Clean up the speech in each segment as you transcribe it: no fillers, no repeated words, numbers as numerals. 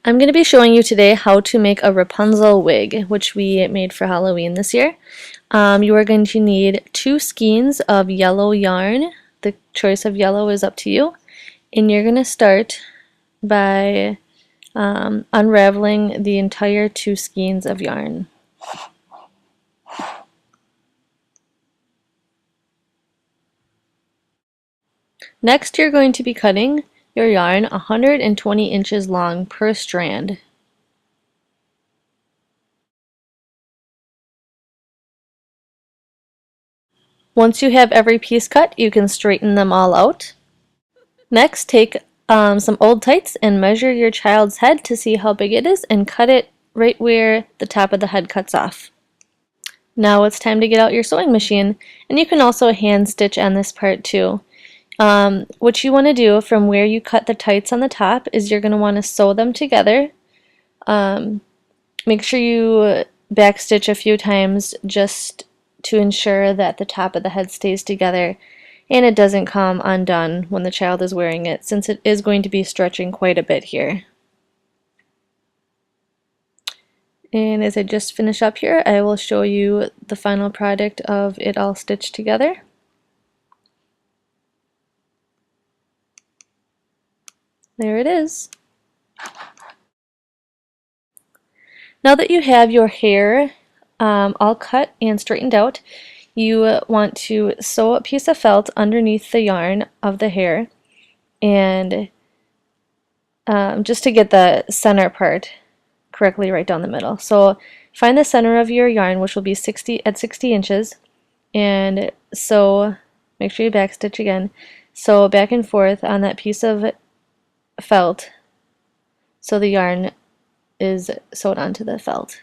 I'm going to be showing you today how to make a Rapunzel wig, which we made for Halloween this year. You are going to need 2 skeins of yellow yarn. The choice of yellow is up to you. And you're going to start by unraveling the entire 2 skeins of yarn. Next, you're going to be cutting your yarn 120 inches long per strand. Once you have every piece cut, you can straighten them all out. Next, take some old tights and measure your child's head to see how big it is and cut it right where the top of the head cuts off. Now it's time to get out your sewing machine, and you can also hand stitch on this part too. What you want to do from where you cut the tights on the top is you're going to want to sew them together. Make sure you backstitch a few times just to ensure that the top of the head stays together and it doesn't come undone when the child is wearing it, since it is going to be stretching quite a bit here. And as I just finish up here, I will show you the final product of it all stitched together. There it is. Now that you have your hair all cut and straightened out, you want to sew a piece of felt underneath the yarn of the hair, and just to get the center part correctly right down the middle. So find the center of your yarn, which will be 60 inches, and sew, make sure you backstitch again, sew back and forth on that piece of felt so the yarn is sewed onto the felt.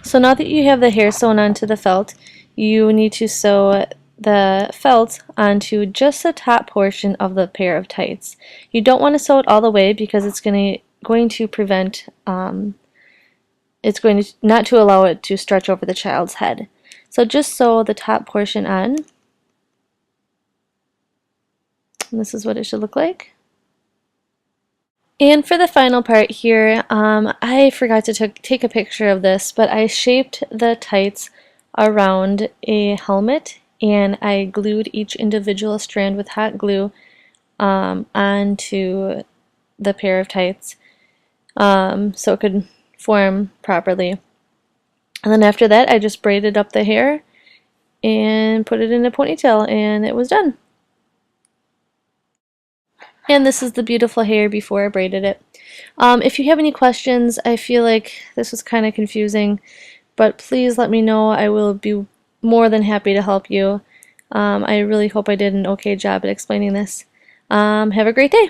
So now that you have the hair sewn onto the felt, you need to sew the felt onto just the top portion of the pair of tights. You don't want to sew it all the way because it's going to prevent, it's going to not to allow it to stretch over the child's head. So just sew the top portion on. And this is what it should look like. And for the final part here, I forgot to take a picture of this, but I shaped the tights around a helmet, and I glued each individual strand with hot glue onto the pair of tights so it could form properly. And then after that, I just braided up the hair and put it in a ponytail, and it was done. And this is the beautiful hair before I braided it. If you have any questions, I feel like this was kind of confusing, but please let me know. I will be more than happy to help you. I really hope I did an okay job at explaining this. Have a great day.